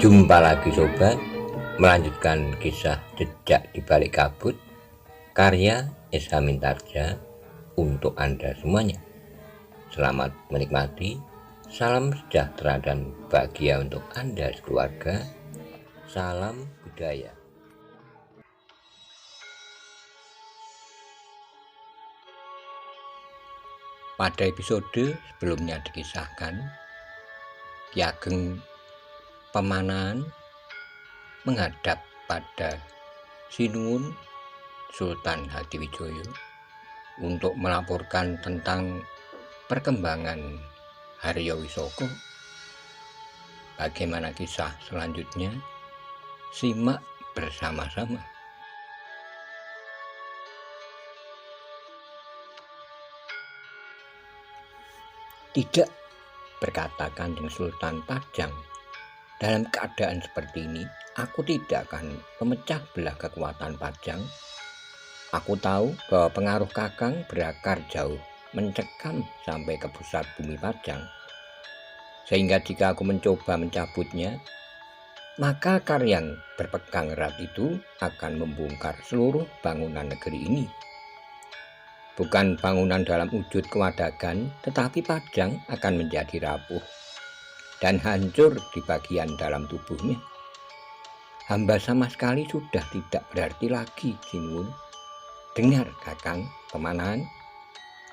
Jumpa lagi sobat, melanjutkan kisah Jejak di Balik Kabut karya Esa Mintarja untuk Anda semuanya. Selamat menikmati, salam sejahtera dan bahagia untuk Anda sekeluarga. Salam budaya. Pada episode sebelumnya dikisahkan, Ki Ageng Pemanahan menghadap pada Sinuwun Sultan Hadiwijoyo untuk melaporkan tentang perkembangan Haryo Wisoko. Bagaimana kisah selanjutnya? Simak bersama-sama. Tidak, berkata Kanjeng Sultan Pajang, dalam keadaan seperti ini, aku tidak akan memecah belah kekuatan Pajang. Aku tahu bahwa pengaruh Kakang berakar jauh, mencekam sampai ke pusat bumi Pajang. Sehingga jika aku mencoba mencabutnya, maka akar yang berpegang erat itu akan membongkar seluruh bangunan negeri ini. Bukan bangunan dalam wujud kewadagan, tetapi Pajang akan menjadi rapuh dan hancur di bagian dalam tubuhnya. Hamba sama sekali sudah tidak berarti lagi, Sinuwun. Dengar, Kakang Pemanahan,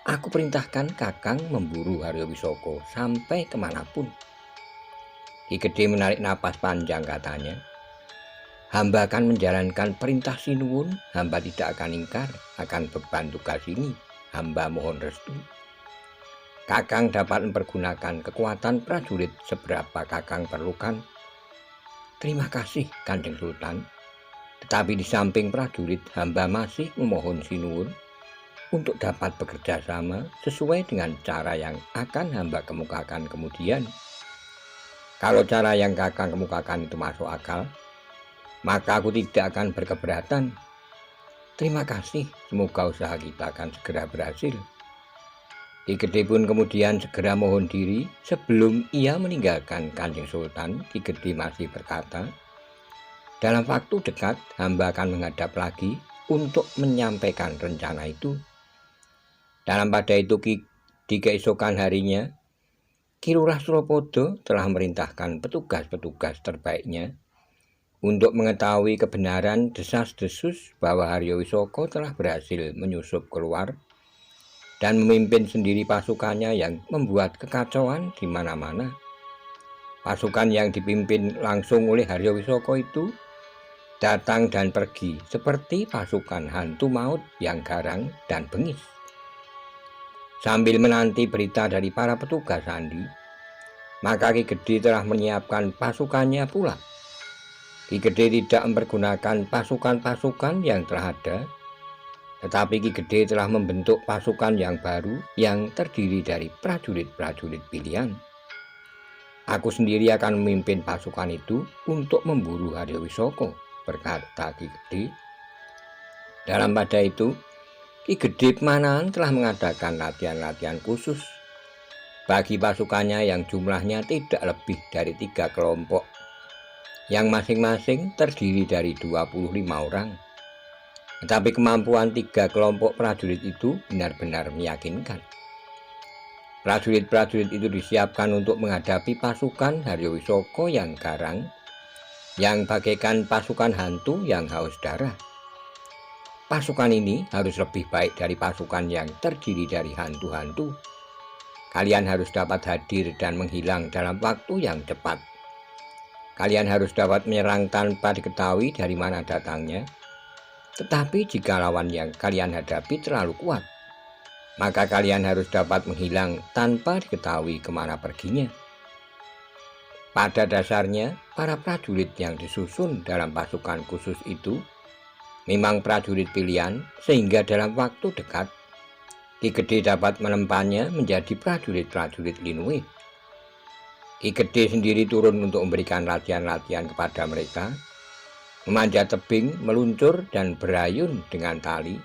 aku perintahkan Kakang memburu Haryo Wisoko sampai kemanapun. Ki Gede menarik napas panjang, katanya. Hamba akan menjalankan perintah Sinuwun. Hamba tidak akan ingkar akan beban tugas ini. Hamba mohon restu. Kakang dapat mempergunakan kekuatan prajurit seberapa Kakang perlukan. Terima kasih, Kanjeng Sultan. Tetapi di samping prajurit, hamba masih memohon Sinuwun untuk dapat bekerja sama sesuai dengan cara yang akan hamba kemukakan kemudian. Kalau cara yang Kakang kemukakan itu masuk akal, maka aku tidak akan berkeberatan. Terima kasih, semoga usaha kita akan segera berhasil. Ki Gede pun kemudian segera mohon diri. Sebelum ia meninggalkan Kanjeng Sultan, Ki Gede masih berkata, dalam waktu dekat hamba akan menghadap lagi untuk menyampaikan rencana itu. Dalam pada itu di keesokan harinya, Ki Lurah Surapada telah merintahkan petugas-petugas terbaiknya untuk mengetahui kebenaran desas-desus bahwa Haryo Wisoko telah berhasil menyusup keluar dan memimpin sendiri pasukannya yang membuat kekacauan di mana-mana. Pasukan yang dipimpin langsung oleh Haryo Wisoko itu datang dan pergi seperti pasukan hantu maut yang garang dan bengis. Sambil menanti berita dari para petugas sandi, maka Ki Gede telah menyiapkan pasukannya pula. Ki Gede tidak mempergunakan pasukan-pasukan yang telah ada, tetapi Ki Gede telah membentuk pasukan yang baru yang terdiri dari prajurit-prajurit pilihan. Aku sendiri akan memimpin pasukan itu untuk memburu Haryo Wisoko, berkata Ki Gede. Dalam pada itu, Ki Gede Pemanahan telah mengadakan latihan-latihan khusus bagi pasukannya yang jumlahnya tidak lebih dari 3 kelompok, yang masing-masing terdiri dari 25 orang. Tetapi kemampuan 3 kelompok prajurit itu benar-benar meyakinkan. Prajurit-prajurit itu disiapkan untuk menghadapi pasukan Haryo Wisoko yang garang, yang bagaikan pasukan hantu yang haus darah. Pasukan ini harus lebih baik dari pasukan yang terdiri dari hantu-hantu. Kalian harus dapat hadir dan menghilang dalam waktu yang cepat. Kalian harus dapat menyerang tanpa diketahui dari mana datangnya. Tetapi jika lawan yang kalian hadapi terlalu kuat, maka kalian harus dapat menghilang tanpa diketahui kemana perginya. Pada dasarnya, para prajurit yang disusun dalam pasukan khusus itu memang prajurit pilihan, sehingga dalam waktu dekat Ki Gede dapat menempannya menjadi prajurit-prajurit Linwe. Ki Gede sendiri turun untuk memberikan latihan-latihan kepada mereka, memanjat tebing, meluncur dan berayun dengan tali,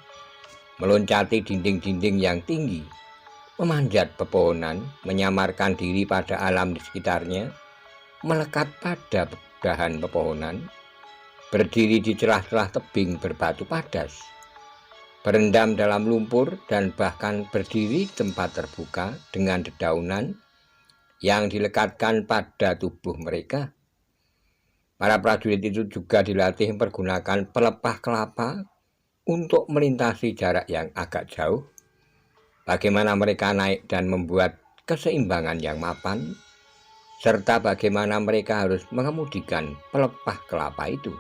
meloncati dinding-dinding yang tinggi, memanjat pepohonan, menyamarkan diri pada alam di sekitarnya, melekat pada dahan pepohonan, berdiri di celah-celah tebing berbatu padas, berendam dalam lumpur, dan bahkan berdiri di tempat terbuka dengan dedaunan yang dilekatkan pada tubuh mereka. Para prajurit itu juga dilatih mempergunakan pelepah kelapa untuk melintasi jarak yang agak jauh. Bagaimana mereka naik dan membuat keseimbangan yang mapan, serta bagaimana mereka harus mengemudikan pelepah kelapa itu.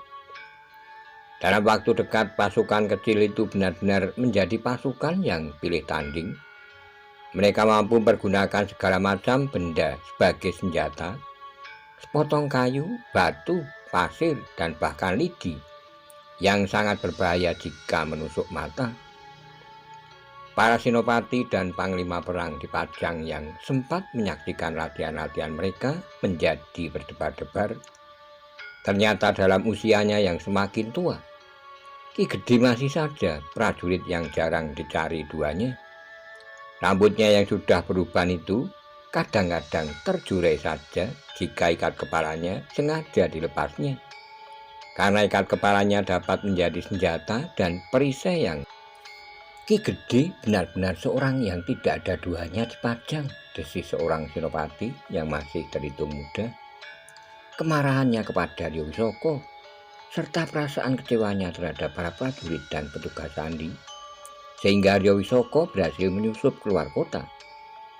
Dalam waktu dekat, pasukan kecil itu benar-benar menjadi pasukan yang pilih tanding. Mereka mampu mempergunakan segala macam benda sebagai senjata, sepotong kayu, batu, pasir, dan bahkan lidi yang sangat berbahaya jika menusuk mata. Para senopati dan panglima perang di Pajang yang sempat menyaksikan latihan-latihan mereka menjadi berdebar-debar. Ternyata dalam usianya yang semakin tua, Ki Gede masih saja prajurit yang jarang dicari duanya. Rambutnya yang sudah beruban itu kadang-kadang terjurai saja jika ikat kepalanya sengaja dilepasnya. Karena ikat kepalanya dapat menjadi senjata dan perisai yang Ki Gede benar-benar seorang yang tidak ada duanya di Pajang, desis seorang senopati yang masih terhitung muda. Kemarahannya kepada Arya Wisoko serta perasaan kecewanya terhadap para prajurit dan petugas sandi, sehingga Arya Wisoko berhasil menyusup keluar kota,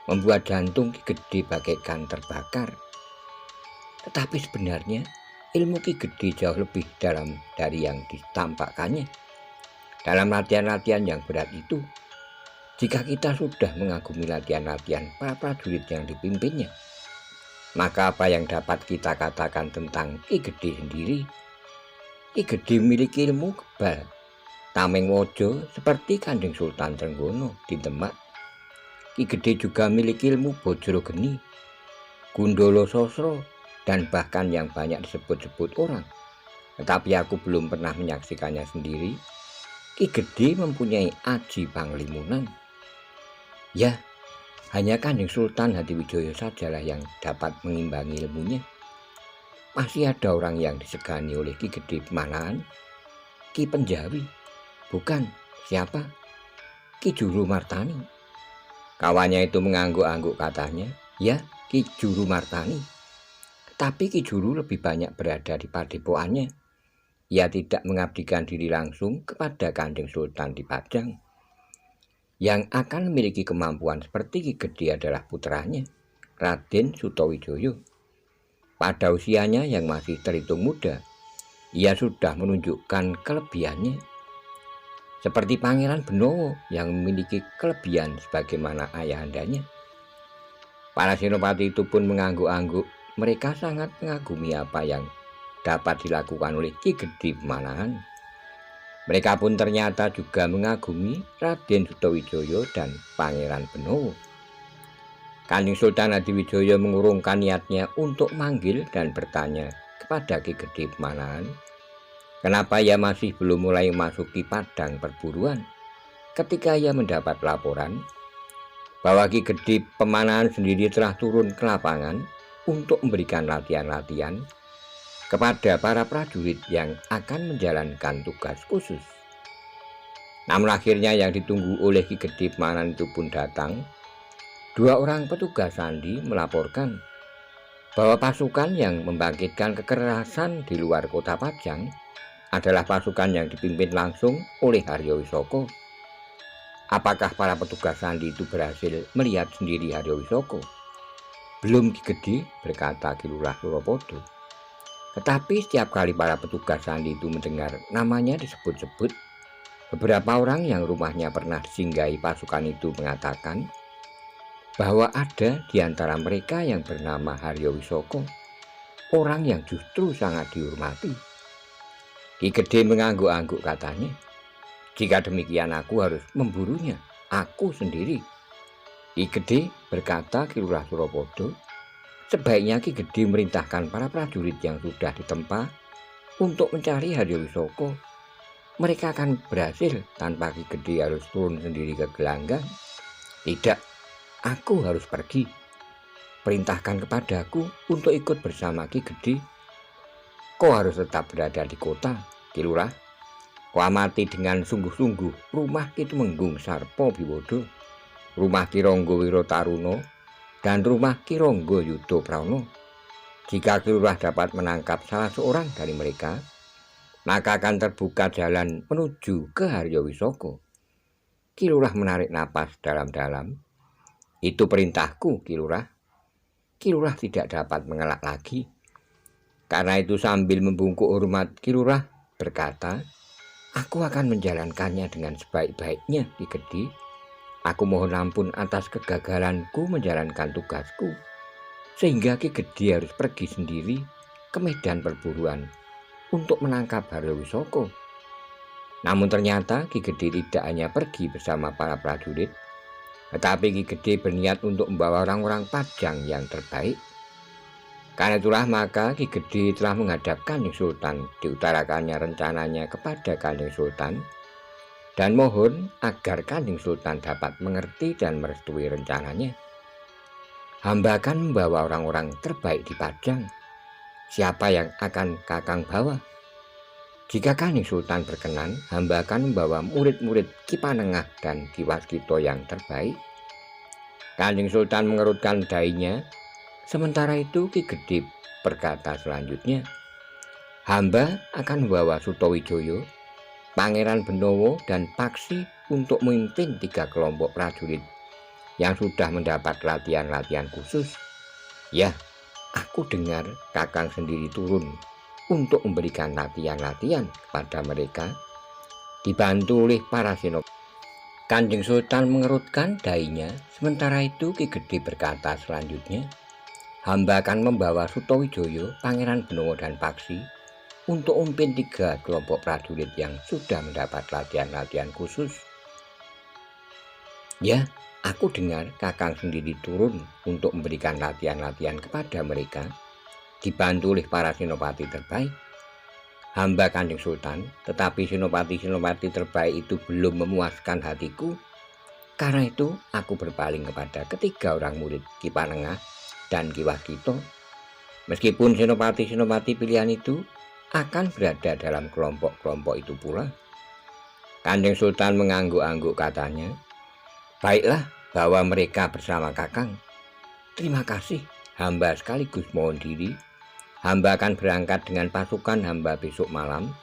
membuat jantung Ki Gede bagaikan terbakar. Tetapi sebenarnya ilmu Ki Gede jauh lebih dalam dari yang ditampakkannya. Dalam latihan-latihan yang berat itu, jika kita sudah mengagumi latihan-latihan para prajurit yang dipimpinnya, maka apa yang dapat kita katakan tentang Ki Gede sendiri? Ki Gede memiliki ilmu kebal, tameng wojo seperti Kanjeng Sultan Trenggono di Demak. Ki Gede juga memiliki ilmu bojro geni, gundolo sosro, dan bahkan yang banyak disebut-sebut orang. Tetapi aku belum pernah menyaksikannya sendiri. Ki Gede mempunyai aji panglimunan. Ya, hanya Kanjeng Sultan Hadiwijoyo sajalah yang dapat mengimbangi ilmunya. Masih ada orang yang disegani oleh Ki Gede Pemanahan, Ki Penjawi. Bukan, siapa? Ki Juru Martani. Kawannya itu mengangguk-angguk katanya, ya Ki Juru Martani. Tapi Ki Juru lebih banyak berada di padepokannya. Ia tidak mengabdikan diri langsung kepada Kanjeng Sultan di Pajang. Yang akan memiliki kemampuan seperti Ki Gede adalah putranya, Raden Sutawijoyo. Pada usianya yang masih terhitung muda, ia sudah menunjukkan kelebihannya. Seperti Pangeran Benowo yang memiliki kelebihan sebagaimana ayahandanya. Para senopati itu pun mengangguk-angguk. Mereka sangat mengagumi apa yang dapat dilakukan oleh Ki Gede Pemanahan. Mereka pun ternyata juga mengagumi Raden Sutawijoyo dan Pangeran Benowo. Kanjeng Sultan Hadiwijoyo mengurungkan niatnya untuk manggil dan bertanya kepada Ki Gede Pemanahan, kenapa ia masih belum mulai memasuki padang perburuan. Ketika ia mendapat laporan bahwa Ki Gede Pemanahan sendiri telah turun ke lapangan untuk memberikan latihan-latihan kepada para prajurit yang akan menjalankan tugas khusus. Namun akhirnya yang ditunggu oleh Ki Gede Pemanahan itu pun datang. Dua orang petugas sandi melaporkan bahwa pasukan yang membangkitkan kekerasan di luar kota Pajang adalah pasukan yang dipimpin langsung oleh Arya Wisoko. Apakah para petugas sandi itu berhasil melihat sendiri Arya Wisoko? Belum Ki Gede, berkata Ki Lurah Suropodo. Tetapi setiap kali para petugas sandi itu mendengar namanya disebut-sebut, beberapa orang yang rumahnya pernah disinggahi pasukan itu mengatakan bahwa ada di antara mereka yang bernama Arya Wisoko, orang yang justru sangat dihormati. Ki Gede mengangguk-angguk katanya, jika demikian aku harus memburunya, aku sendiri. Ki Gede, berkata Ki Lurah Suropodo, sebaiknya Ki Gede merintahkan para prajurit yang sudah ditempa untuk mencari Arya Wisoko. Mereka akan berhasil tanpa Ki Gede harus turun sendiri ke gelanggang. Tidak, aku harus pergi. perintahkan kepadaku untuk ikut bersama Ki Gede. Kau harus tetap berada di kota, Ki Lurah. Kau amati dengan sungguh-sungguh rumah Ki Tumenggung Sarpo Biwodo, rumah Ki Ronggo Wirotaruno, dan rumah Ki Ronggo Yudo Praono. Jika Ki Lurah dapat menangkap salah seorang dari mereka, maka akan terbuka jalan menuju ke Haryowisoko. Ki Lurah menarik napas dalam-dalam. Itu perintahku, Ki Lurah. Ki Lurah tidak dapat mengelak lagi. Karena itu sambil membungkuk hormat, Ki Lurah berkata, aku akan menjalankannya dengan sebaik-baiknya, Ki Gede. Aku mohon ampun atas kegagalanku menjalankan tugasku, sehingga Ki Gede harus pergi sendiri ke medan perburuan untuk menangkap Haryowisoko. Namun ternyata Ki Gede tidak hanya pergi bersama para prajurit, tetapi Ki Gede berniat untuk membawa orang-orang Pajang yang terbaik. Karena itulah maka Ki Gede telah menghadap Kanjeng Sultan, diutarakannya rencananya kepada Kanjeng Sultan, dan mohon agar Kanjeng Sultan dapat mengerti dan merestui rencananya. Hamba akan membawa orang-orang terbaik di Pajang. Siapa yang akan Kakang bawa? Jika Kanjeng Sultan berkenan, hamba akan membawa murid-murid Ki Panengah dan Ki Waskito yang terbaik. Kanjeng Sultan mengerutkan dahinya. Sementara itu Ki Gede berkata selanjutnya, hamba akan membawa Sutowijoyo, Pangeran Benowo, dan Paksi untuk memimpin 3 kelompok prajurit yang sudah mendapat latihan-latihan khusus. Ya, aku dengar Kakang sendiri turun untuk memberikan latihan-latihan kepada mereka, dibantu oleh para senopati. Kanjeng Sultan mengerutkan dahinya. Sementara itu Ki Gede berkata selanjutnya, hamba akan membawa Sutowijoyo, Pangeran Benowo, dan Paksi untuk memimpin 3 kelompok prajurit yang sudah mendapat latihan-latihan khusus. Ya, aku dengar Kakang sendiri turun untuk memberikan latihan-latihan kepada mereka, dibantu oleh para senopati terbaik. Hamba Kanjeng Sultan, tetapi senopati-senopati terbaik itu belum memuaskan hatiku. Karena itu aku berpaling kepada 3 orang murid Ki Panengah dan Ki Waskito. Meskipun senopati-senopati pilihan itu akan berada dalam kelompok-kelompok itu pula. Kanjeng Sultan mengangguk-angguk, katanya, baiklah, bawa mereka bersama Kakang. Terima kasih, hamba sekaligus mohon diri. Hamba akan berangkat dengan pasukan hamba besok malam,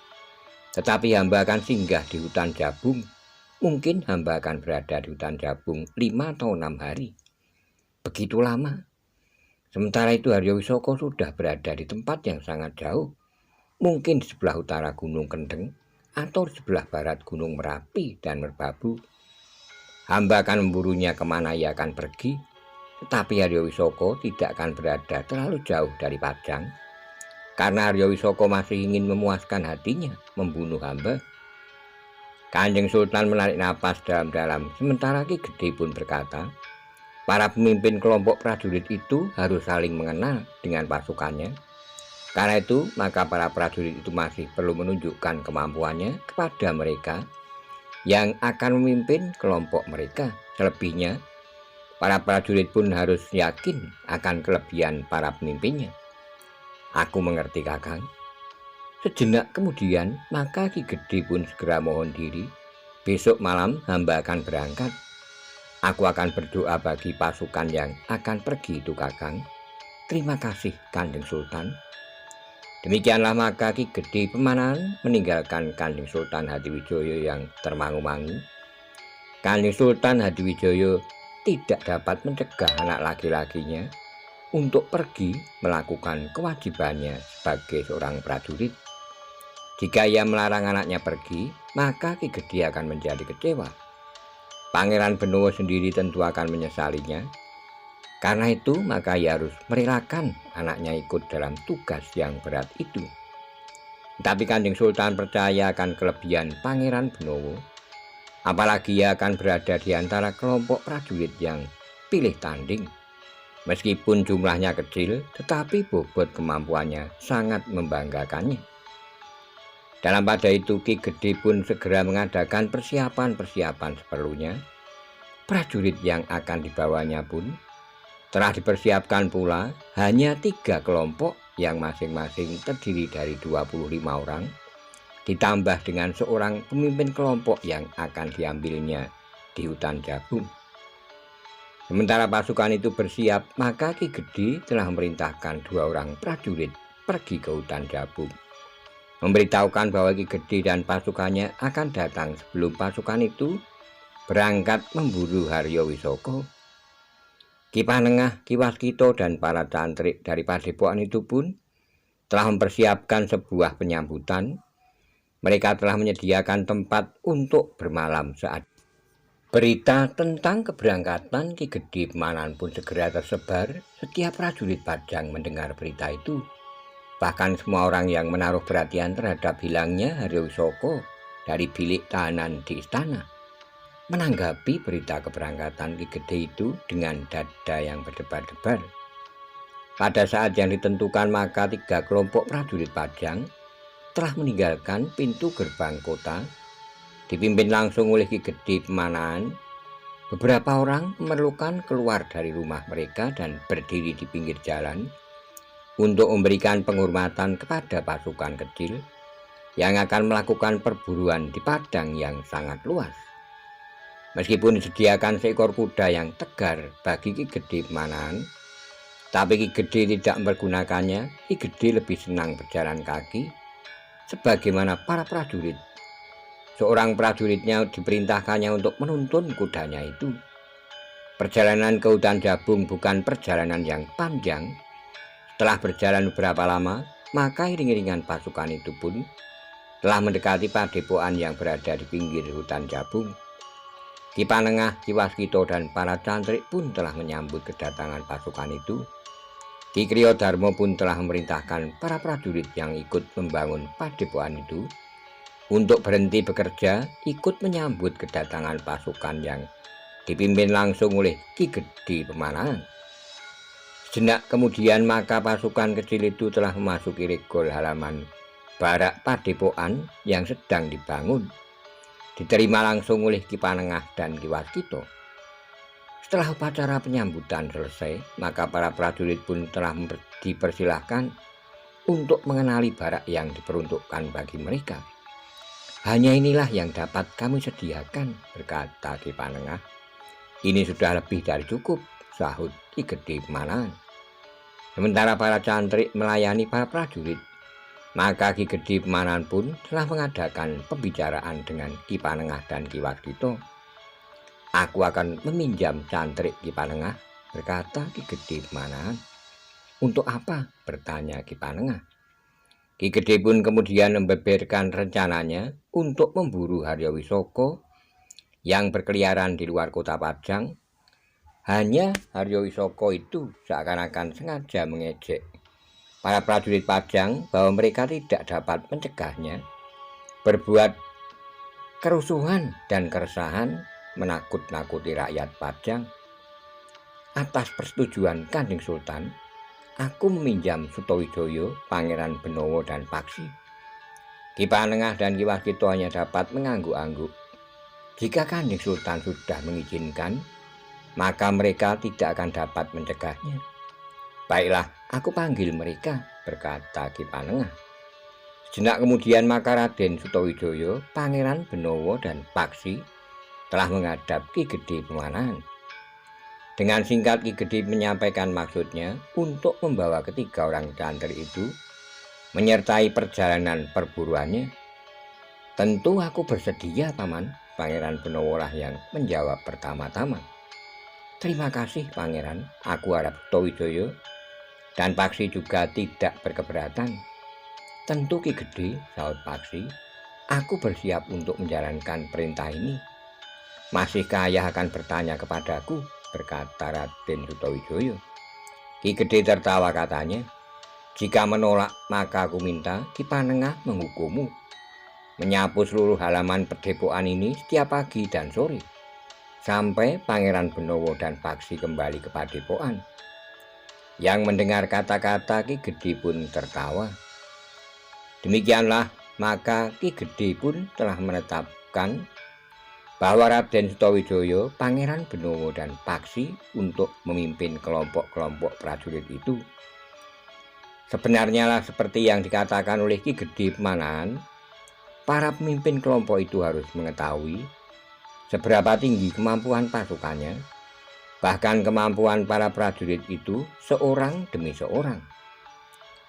tetapi hamba akan singgah di hutan Jabung. Mungkin hamba akan berada di hutan Jabung 5 atau 6 hari. Begitu lama. Sementara itu Haryowisoko sudah berada di tempat yang sangat jauh, mungkin di sebelah utara Gunung Kendeng atau di sebelah barat Gunung Merapi dan Merbabu. Hamba akan memburunya kemana ia akan pergi, tetapi Haryowisoko tidak akan berada terlalu jauh dari Pajang, karena Haryowisoko masih ingin memuaskan hatinya membunuh hamba. Kanjeng Sultan menarik napas dalam-dalam, sementara Ki Gede pun berkata, para pemimpin kelompok prajurit itu harus saling mengenal dengan pasukannya. Karena itu, maka para prajurit itu masih perlu menunjukkan kemampuannya kepada mereka yang akan memimpin kelompok mereka. Selebihnya, para prajurit pun harus yakin akan kelebihan para pemimpinnya. Aku mengerti, Kakang. Sejenak kemudian, maka Ki Gede pun segera mohon diri. Besok malam hamba akan berangkat. Aku akan berdoa bagi pasukan yang akan pergi itu, Kakang. Terima kasih, Kanjeng Sultan. Demikianlah maka Ki Gede Pemanan meninggalkan Kanjeng Sultan Hadiwijoyo yang termangu-mangu. Kanjeng Sultan Hadiwijoyo tidak dapat mencegah anak laki-lakinya untuk pergi melakukan kewajibannya sebagai seorang prajurit. Jika ia melarang anaknya pergi, maka Ki Gede akan menjadi kecewa. Pangeran Benowo sendiri tentu akan menyesalinya. Karena itu maka ia harus merelakan anaknya ikut dalam tugas yang berat itu. Tapi Kanjeng Sultan percaya akan kelebihan Pangeran Benowo, apalagi ia akan berada di antara kelompok prajurit yang pilih tanding. Meskipun jumlahnya kecil, tetapi bobot kemampuannya sangat membanggakannya. Dalam pada itu Ki Gede pun segera mengadakan persiapan-persiapan seperlunya. Prajurit yang akan dibawanya pun Telah dipersiapkan pula hanya 3 kelompok yang masing-masing terdiri dari 25 orang, ditambah dengan seorang pemimpin kelompok yang akan diambilnya di hutan Jabung. Sementara pasukan itu bersiap, maka Ki Gede telah memerintahkan 2 orang prajurit pergi ke hutan Jabung, memberitahukan bahwa Ki Gede dan pasukannya akan datang sebelum pasukan itu berangkat memburu Haryo Wisoko. Ki Panengah, Ki Waskito, dan para cantrik dari padepokan itu pun telah mempersiapkan sebuah penyambutan. Mereka telah menyediakan tempat untuk bermalam saat berita tentang keberangkatan Ki Gede Pemanan pun segera tersebar. Setiap prajurit Pajang mendengar berita itu. Bahkan semua orang yang menaruh perhatian terhadap hilangnya Haryo Wisoko dari bilik tahanan di istana menanggapi berita keberangkatan Ki Gede itu dengan dada yang berdebar-debar. Pada saat yang ditentukan, maka 3 kelompok prajurit Pajang telah meninggalkan pintu gerbang kota, dipimpin langsung oleh Ki Gede Pemanan. Beberapa orang memerlukan keluar dari rumah mereka dan berdiri di pinggir jalan untuk memberikan penghormatan kepada pasukan kecil yang akan melakukan perburuan di padang yang sangat luas. Meskipun disediakan seekor kuda yang tegar bagi Ki Gede Pemanan, tapi Ki Gede tidak mempergunakannya. Ki Gede lebih senang berjalan kaki sebagaimana para prajurit. Seorang prajuritnya diperintahkannya untuk menuntun kudanya itu. Perjalanan ke hutan Jabung bukan perjalanan yang panjang. Setelah berjalan beberapa lama, maka iring-iringan pasukan itu pun telah mendekati padepokan yang berada di pinggir hutan Jabung. Ki Panengah, Ki Waskito, dan para cantrik pun telah menyambut kedatangan pasukan itu. Ki Kriyodarmo pun telah memerintahkan para prajurit yang ikut membangun padepokan itu untuk berhenti bekerja, ikut menyambut kedatangan pasukan yang dipimpin langsung oleh Ki Gede Pemanan. Sejenak kemudian, maka pasukan kecil itu telah memasuki regol halaman barak padepokan yang sedang dibangun. Diterima langsung oleh Ki Panengah dan Ki Waskito. Setelah upacara penyambutan selesai, maka para prajurit pun telah dipersilahkan untuk mengenali barak yang diperuntukkan bagi mereka. Hanya inilah yang dapat kami sediakan, berkata Ki Panengah. Ini sudah lebih dari cukup, sahut Ki Gede Pemanan. Sementara para cantrik melayani para prajurit, maka Ki Gede Pemanan pun telah mengadakan pembicaraan dengan Ki Panengah dan Ki Waskito. Aku akan meminjam cantrik Ki Panengah, berkata Ki Gede Pemanan. Untuk apa? Bertanya Ki Panengah. Ki Gede pun kemudian membeberkan rencananya untuk memburu Haryo Wisoko yang berkeliaran di luar kota Pajang. Hanya Haryo Wisoko itu seakan-akan sengaja mengejek para prajurit Pajang bahwa mereka tidak dapat mencegahnya berbuat kerusuhan dan keresahan menakut-nakuti rakyat Pajang. Atas persetujuan Kanjeng Sultan, aku meminjam Sutowijoyo, Pangeran Benowo, dan Paksi. Ki Panengah dan Ki Waskito hanya dapat mengangguk-angguk. Jika Kanjeng Sultan sudah mengizinkan, maka mereka tidak akan dapat mencegahnya. Baiklah, aku panggil mereka, berkata Ki Panengah. Sejenak kemudian maka Raden Sutowijoyo, Pangeran Benowo, dan Paksi telah menghadap Ki Gede Pemanan. Dengan singkat Ki Gede menyampaikan maksudnya untuk membawa ketiga orang cantrik itu menyertai perjalanan perburuannya. Tentu aku bersedia, Paman, Pangeran Benowo lah yang menjawab pertama-tama. Terima kasih, Pangeran, aku harap Sutowijoyo dan Paksi juga tidak berkeberatan. Tentu Ki Gede, sahut Paksi, aku bersiap untuk menjalankan perintah ini. Masihkah Ayah akan bertanya kepadaku? Berkata Raden Sutowijoyo. Ki Gede tertawa, katanya, jika menolak maka aku minta Ki Panengah menghukummu menyapu seluruh halaman padepokan ini setiap pagi dan sore sampai Pangeran Benowo dan Paksi kembali ke padepokan. Yang mendengar kata-kata Ki Gede pun tertawa. Demikianlah maka Ki Gede pun telah menetapkan bahwa Raden Sutawijaya, Pangeran Benowo dan Paksi untuk memimpin kelompok-kelompok prajurit itu. Sebenarnya lah seperti yang dikatakan oleh Ki Gede Pemanahan, para pemimpin kelompok itu harus mengetahui seberapa tinggi kemampuan pasukannya, bahkan kemampuan para prajurit itu seorang demi seorang.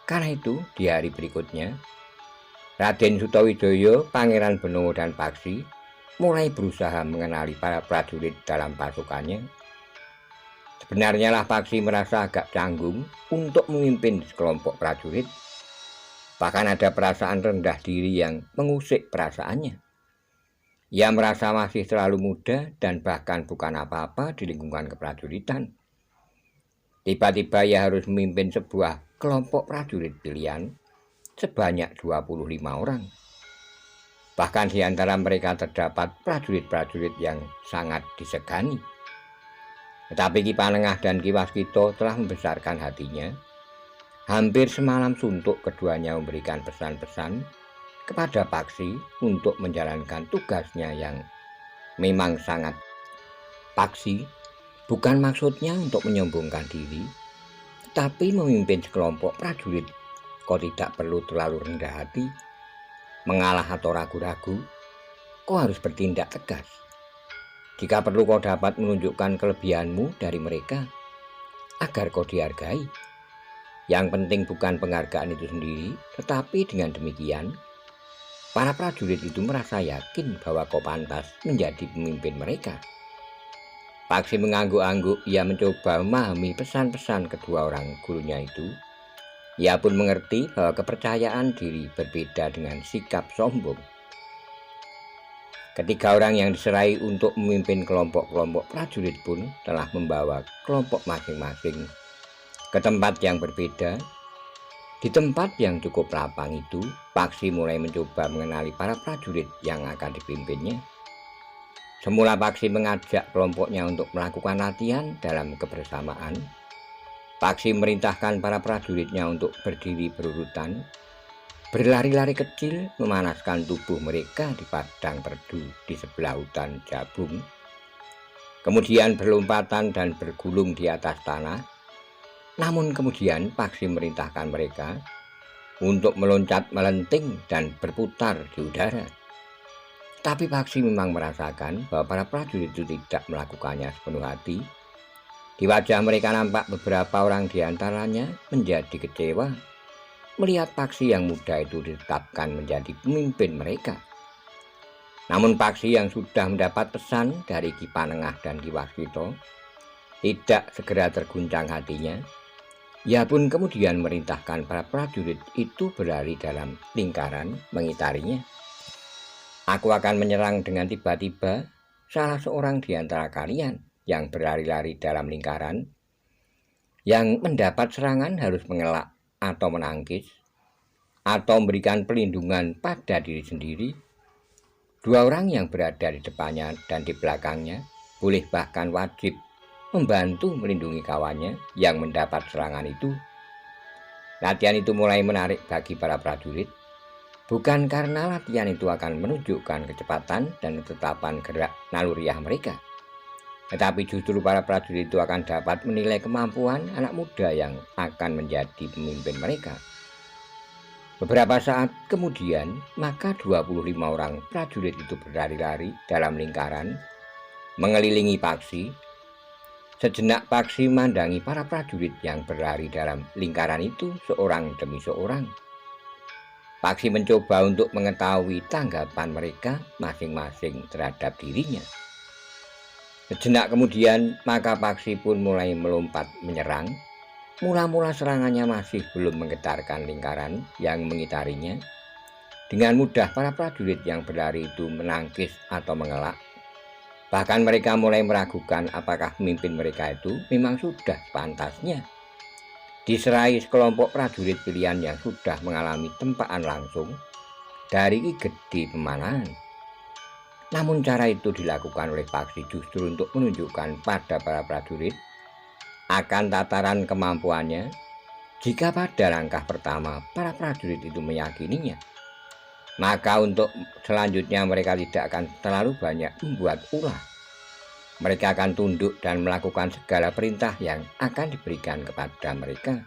Karena itu, di hari berikutnya, Raden Sutawijaya, Pangeran Benowo dan Paksi mulai berusaha mengenali para prajurit dalam pasukannya. Sebenarnya lah Paksi merasa agak canggung untuk memimpin sekelompok prajurit. Bahkan ada perasaan rendah diri yang mengusik perasaannya. Ia merasa masih terlalu muda dan bahkan bukan apa-apa di lingkungan keprajuritan. Tiba-tiba ia harus memimpin sebuah kelompok prajurit pilihan sebanyak 25 orang. Bahkan di antara mereka terdapat prajurit-prajurit yang sangat disegani. Tetapi Ki Panengah dan Ki Waskita telah membesarkan hatinya. Hampir semalam suntuk keduanya memberikan pesan-pesan kepada Paksi untuk menjalankan tugasnya yang memang sangat. Paksi bukan maksudnya untuk menyombongkan diri, tetapi memimpin sekelompok prajurit. Kau tidak perlu terlalu rendah hati, mengalah atau ragu-ragu. Kau harus bertindak tegas. Jika perlu kau dapat menunjukkan kelebihanmu dari mereka agar kau dihargai. Yang penting bukan penghargaan itu sendiri, tetapi dengan demikian para prajurit itu merasa yakin bahwa kau pantas menjadi pemimpin mereka. Paksi mengangguk-angguk, ia mencoba memahami pesan-pesan kedua orang gurunya itu. Ia pun mengerti bahwa kepercayaan diri berbeda dengan sikap sombong. Ketiga orang yang diserai untuk memimpin kelompok-kelompok prajurit pun telah membawa kelompok masing-masing ke tempat yang berbeda. Di tempat yang cukup lapang itu, Paksi mulai mencoba mengenali para prajurit yang akan dipimpinnya. Semula Paksi mengajak kelompoknya untuk melakukan latihan dalam kebersamaan. Paksi merintahkan para prajuritnya untuk berdiri berurutan, berlari-lari kecil, memanaskan tubuh mereka di padang perdu di sebelah hutan jabung. Kemudian berlompatan dan bergulung di atas tanah. Namun kemudian Paksi merintahkan mereka untuk meloncat melenting dan berputar di udara. Tapi Paksi memang merasakan bahwa para prajurit itu tidak melakukannya sepenuh hati. Di wajah mereka nampak beberapa orang di antaranya menjadi kecewa melihat Paksi yang muda itu ditetapkan menjadi pemimpin mereka. Namun Paksi yang sudah mendapat pesan dari Ki Panengah dan Ki Waskita tidak segera terguncang hatinya. Ia pun kemudian merintahkan para prajurit itu berlari dalam lingkaran mengitarinya. Aku akan menyerang dengan tiba-tiba salah seorang di antara kalian yang berlari-lari dalam lingkaran. Yang mendapat serangan harus mengelak atau menangkis, atau memberikan perlindungan pada diri sendiri. Dua orang yang berada di depannya dan di belakangnya boleh bahkan wajib membantu melindungi kawannya yang mendapat serangan itu. Latihan itu mulai menarik bagi para prajurit, bukan karena latihan itu akan menunjukkan kecepatan dan ketetapan gerak naluriah mereka, tetapi justru para prajurit itu akan dapat menilai kemampuan anak muda yang akan menjadi pemimpin mereka. Beberapa saat kemudian, maka 25 orang prajurit itu berlari-lari dalam lingkaran, mengelilingi Paksi. Sejenak Paksi memandangi para prajurit yang berlari dalam lingkaran itu seorang demi seorang. Paksi mencoba untuk mengetahui tanggapan mereka masing-masing terhadap dirinya. Sejenak kemudian, maka Paksi pun mulai melompat menyerang. Mula-mula serangannya masih belum menggetarkan lingkaran yang mengitarinya. Dengan mudah para prajurit yang berlari itu menangkis atau mengelak. Bahkan mereka mulai meragukan apakah pemimpin mereka itu memang sudah pantasnya diserai sekelompok prajurit pilihan yang sudah mengalami tempaan langsung dari Ki Gede Pemanahan. Namun cara itu dilakukan oleh Paksi justru untuk menunjukkan pada para prajurit akan tataran kemampuannya jika pada langkah pertama para prajurit itu meyakininya. Maka untuk selanjutnya mereka tidak akan terlalu banyak membuat ulah. Mereka akan tunduk dan melakukan segala perintah yang akan diberikan kepada mereka.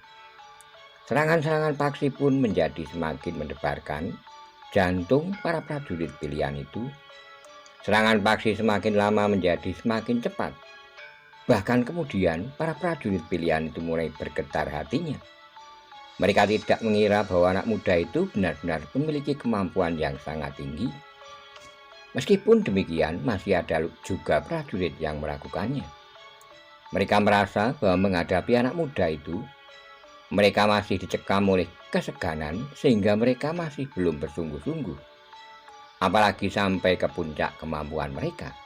Serangan-serangan paksi pun menjadi semakin mendebarkan jantung para prajurit pilihan itu. Serangan paksi semakin lama menjadi semakin cepat. Bahkan kemudian para prajurit pilihan itu mulai bergetar hatinya. Mereka tidak mengira bahwa anak muda itu benar-benar memiliki kemampuan yang sangat tinggi. Meskipun demikian, masih ada juga prajurit yang meragukannya. Mereka merasa bahwa menghadapi anak muda itu, mereka masih dicekam oleh keseganan sehingga mereka masih belum bersungguh-sungguh. Apalagi sampai ke puncak kemampuan mereka.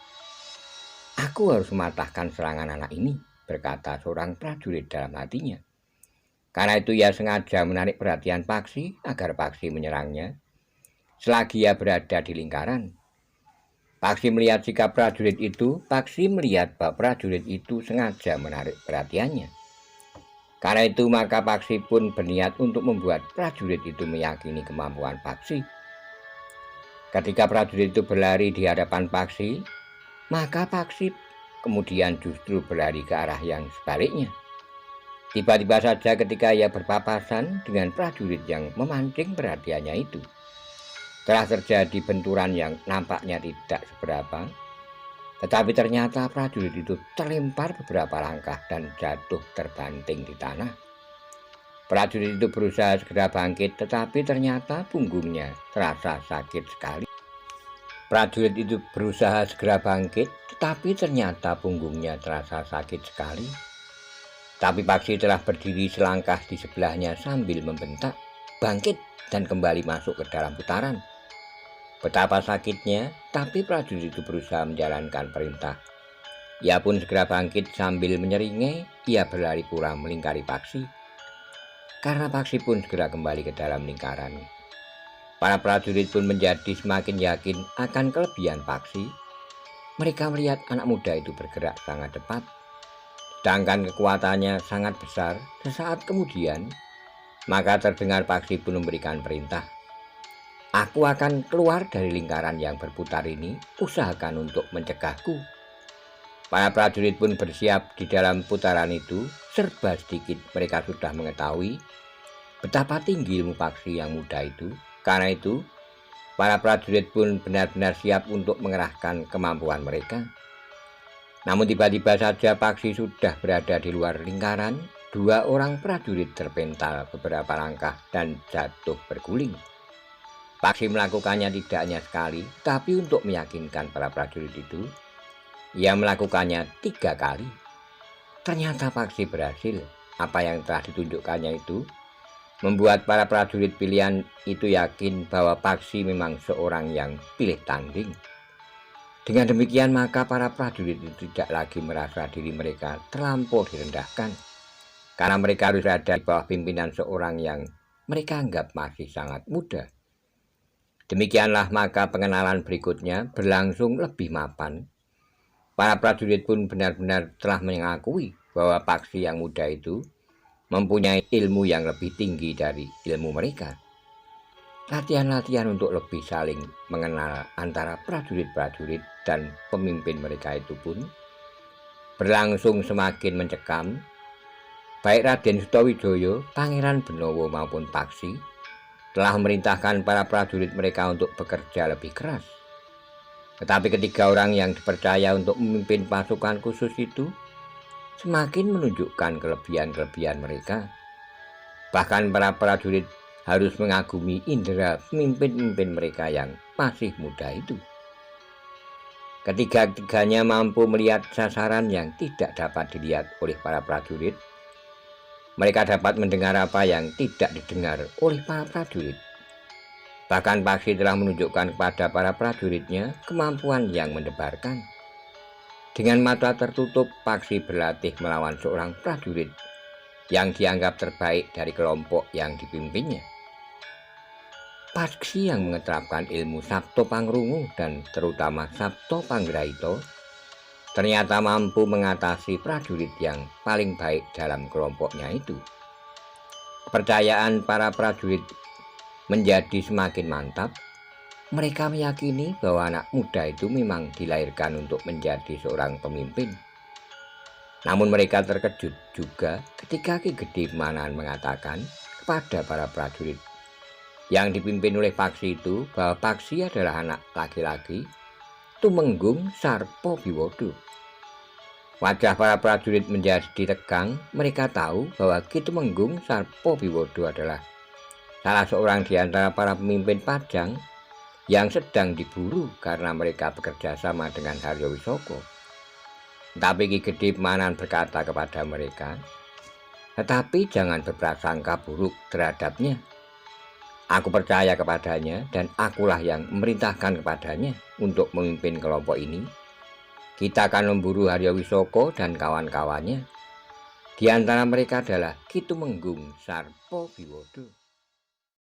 "Aku harus mematahkan serangan anak ini," berkata seorang prajurit dalam hatinya. Karena itu ia sengaja menarik perhatian paksi agar paksi menyerangnya selagi ia berada di lingkaran. Paksi melihat sikap prajurit itu, Paksi melihat bahwa prajurit itu sengaja menarik perhatiannya. Karena itu maka Paksi pun berniat untuk membuat prajurit itu meyakini kemampuan Paksi. Ketika prajurit itu berlari di hadapan Paksi, maka Paksi kemudian justru berlari ke arah yang sebaliknya. Tiba-tiba saja ketika ia berpapasan dengan prajurit yang memancing perhatiannya itu, telah terjadi benturan yang nampaknya tidak seberapa, tetapi ternyata prajurit itu terlempar beberapa langkah dan jatuh terbanting di tanah. Prajurit itu berusaha segera bangkit, tetapi ternyata punggungnya terasa sakit sekali. Prajurit itu berusaha segera bangkit, tetapi ternyata punggungnya terasa sakit sekali. Tapi Paksi telah berdiri selangkah di sebelahnya sambil membentak, "Bangkit dan kembali masuk ke dalam putaran." Betapa sakitnya, tapi prajurit itu berusaha menjalankan perintah. Ia pun segera bangkit sambil menyeringai. Ia berlari pula melingkari Paksi. Karena Paksi pun segera kembali ke dalam lingkaran. Para prajurit pun menjadi semakin yakin akan kelebihan Paksi. Mereka melihat anak muda itu bergerak sangat cepat, sedangkan kekuatannya sangat besar. Sesaat kemudian, maka terdengar Paksi pun memberikan perintah, "Aku akan keluar dari lingkaran yang berputar ini, usahakan untuk mencegahku." Para prajurit pun bersiap di dalam putaran itu. Serba sedikit mereka sudah mengetahui betapa tinggi ilmu Paksi yang muda itu. Karena itu, para prajurit pun benar-benar siap untuk mengerahkan kemampuan mereka. Namun tiba-tiba saja Paksi sudah berada di luar lingkaran. Dua orang prajurit terpental beberapa langkah dan jatuh berguling. Paksi melakukannya tidak hanya sekali, tapi untuk meyakinkan para prajurit itu, ia melakukannya 3 kali. Ternyata Paksi berhasil. Apa yang telah ditunjukkannya itu membuat para prajurit pilihan itu yakin bahwa Paksi memang seorang yang pilih tanding. Dengan demikian maka para prajurit itu tidak lagi merasa diri mereka terlampau direndahkan, karena mereka harus ada di bawah pimpinan seorang yang mereka anggap masih sangat muda. Demikianlah maka pengenalan berikutnya berlangsung lebih mapan. Para prajurit pun benar-benar telah mengakui bahwa Paksi yang muda itu mempunyai ilmu yang lebih tinggi dari ilmu mereka. Latihan-latihan untuk lebih saling mengenal antara prajurit-prajurit dan pemimpin mereka itu pun berlangsung semakin mencekam. Baik Raden Sutawijaya, Pangeran Benowo maupun Paksi telah memerintahkan para prajurit mereka untuk bekerja lebih keras. Tetapi ketiga orang yang dipercaya untuk memimpin pasukan khusus itu semakin menunjukkan kelebihan-kelebihan mereka. Bahkan para prajurit harus mengagumi indera pemimpin-pemimpin mereka yang masih muda itu. Ketiga-tiganya mampu melihat sasaran yang tidak dapat dilihat oleh para prajurit. Mereka dapat mendengar apa yang tidak didengar oleh para prajurit. Bahkan Paksi telah menunjukkan kepada para prajuritnya kemampuan yang mendebarkan. Dengan mata tertutup, Paksi berlatih melawan seorang prajurit yang dianggap terbaik dari kelompok yang dipimpinnya. Paksi yang mengeterapkan ilmu Sabto Pangrungu dan terutama Sabto Panggraita ternyata mampu mengatasi prajurit yang paling baik dalam kelompoknya itu. Kepercayaan para prajurit menjadi semakin mantap. Mereka meyakini bahwa anak muda itu memang dilahirkan untuk menjadi seorang pemimpin. Namun mereka terkejut juga ketika Ki Gede Manan mengatakan kepada para prajurit yang dipimpin oleh Paksi itu bahwa Paksi adalah anak laki-laki Tumenggung Sarpo Biwodo. Wajah para prajurit menjadi tegang. Mereka tahu bahwa Ki Tumenggung Sarpo Biwodo adalah salah seorang di antara para pemimpin Pajang yang sedang diburu karena mereka bekerja sama dengan Haryo Wisoko. Tapi Ki Gede Manan berkata kepada mereka, "Tetapi jangan berprasangka buruk terhadapnya. Aku percaya kepadanya dan akulah yang memerintahkan kepadanya untuk memimpin kelompok ini. Kita akan memburu Haryo Wisoko dan kawan-kawannya. Di antara mereka adalah Ki Tumenggung Sarpo Biwodo."